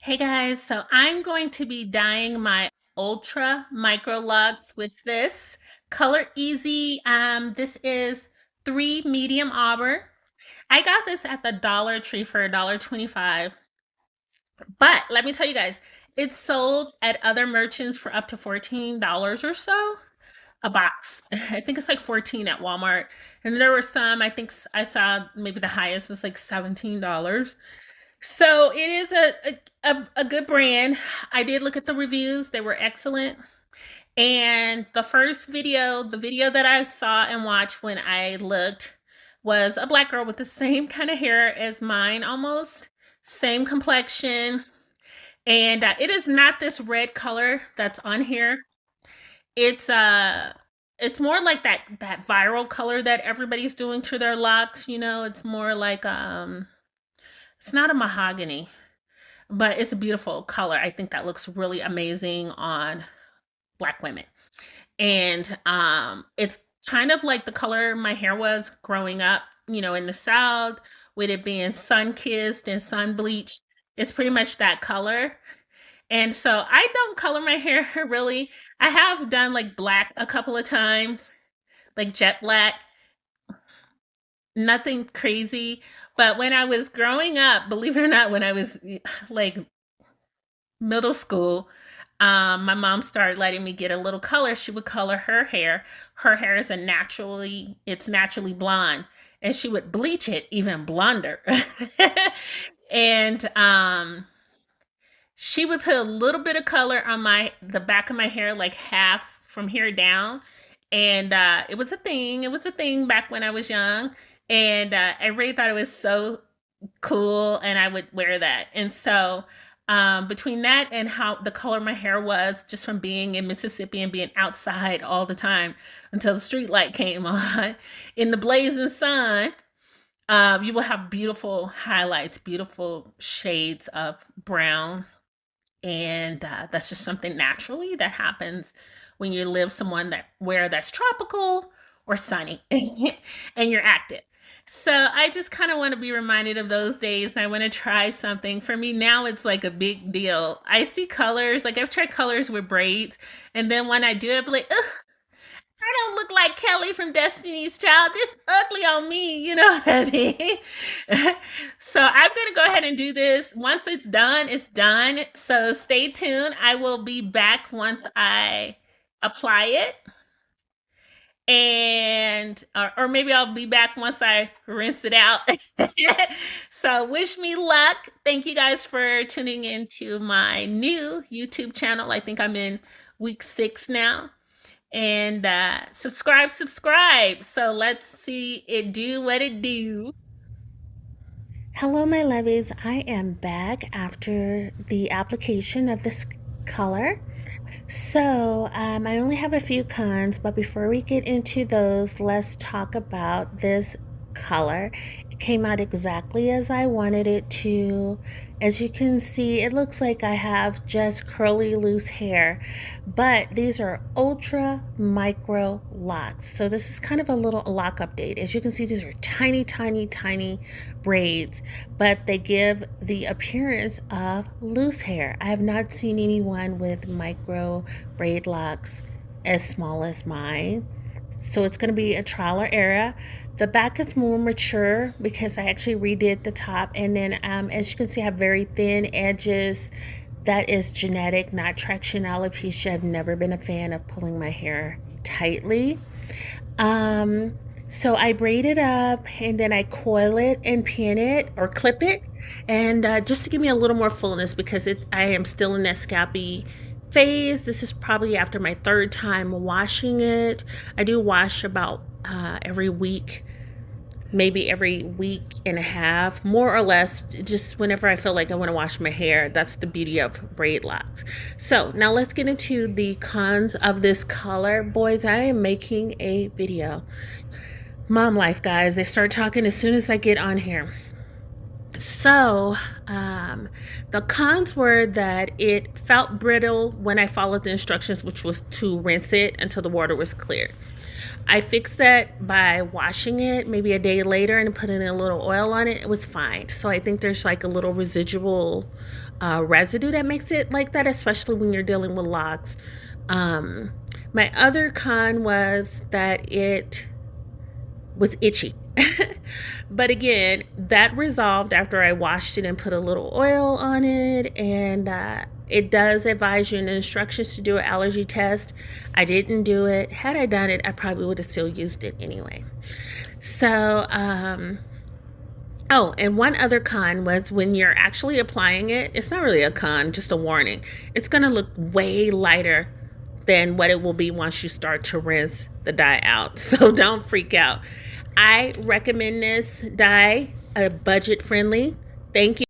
Hey guys, so I'm going to be dyeing my Ultra Microlocs with this Color Easy. This is 3 medium auburn. I got this at the Dollar Tree for $1.25. But let me tell you guys, it's sold at other merchants for up to $14 or so a box. I think it's like 14 at Walmart. And there were some, I think I saw maybe the highest was like $17. So it is a good brand. I did look at the reviews, they were excellent. And the first video, the video that I saw and watched when I looked, was a black girl with the same kind of hair as mine almost, same complexion. And it is not this red color that's on here. It's it's more like that viral color that everybody's doing to their locks, it's more like it's not a mahogany, but it's a beautiful color. I think that looks really amazing on black women. And it's kind of like the color my hair was growing up, in the South, with it being sun kissed and sun bleached. It's pretty much that color. And so I don't color my hair really. I have done like black a couple of times, like jet black, nothing crazy. But when I was growing up, believe it or not, when I was like middle school, my mom started letting me get a little color. She would color her hair. Her hair is it's naturally blonde, and she would bleach it even blonder. And she would put a little bit of color on the back of my hair, like half from here down. And it was a thing. It was a thing back when I was young. And I really thought it was so cool, and I would wear that. And so between that and how the color my hair was just from being in Mississippi and being outside all the time until the street light came on in the blazing sun, you will have beautiful highlights, beautiful shades of brown. And that's just something naturally that happens when you live someone that where that's tropical or sunny and you're active. So I just kind of want to be reminded of those days. I want to try something. For me now, it's like a big deal. I see colors, like I've tried colors with braids, and then when I do it, I'm like, ugh, I don't look like Kelly from Destiny's Child. This ugly on me, you know what I mean? So I'm gonna go ahead and do this. Once it's done, it's done. So stay tuned. I will be back once I apply it. And or maybe I'll be back once I rinse it out. So wish me luck. Thank you guys for tuning into my new YouTube channel. I think I'm in week 6 now. And subscribe. So let's see it do what it do. Hello, my lovies. I am back after the application of this color. So, I only have a few cons, but before we get into those, let's talk about this color. It came out exactly as I wanted it to. As you can see, it looks like I have just curly, loose hair, but these are ultra micro locks. So this is kind of a little lock update. As you can see, these are tiny, tiny, tiny braids, but they give the appearance of loose hair. I have not seen anyone with micro braid locks as small as mine. So it's going to be a trial or error. The back is more mature because I actually redid the top. And then as you can see, I have very thin edges. That is genetic, not traction alopecia. I've never been a fan of pulling my hair tightly. So I braid it up and then I coil it and pin it or clip it. And just to give me a little more fullness because I am still in that scalpy phase. This is probably after my 3rd time washing it. I do wash about every week, maybe every week and a half, more or less, just whenever I feel like I want to wash my hair. That's the beauty of braid locks. So now let's get into the cons of this color. Boys, I am making a video. Mom life, guys. They start talking as soon as I get on here. So the cons were that it felt brittle when I followed the instructions, which was to rinse it until the water was clear. I fixed that by washing it maybe a day later and putting a little oil on it. It was fine. So I think there's like a little residual residue that makes it like that, especially when you're dealing with locks. Um, my other con was that it was itchy. But again, that resolved after I washed it and put a little oil on it. And it does advise you in the instructions to do an allergy test. I didn't do it. Had I done it, I probably would have still used it anyway. So, oh, and one other con was when you're actually applying it, it's not really a con, just a warning. It's going to look way lighter than what it will be once you start to rinse the dye out. So don't freak out. I recommend this dye, budget friendly. Thank you.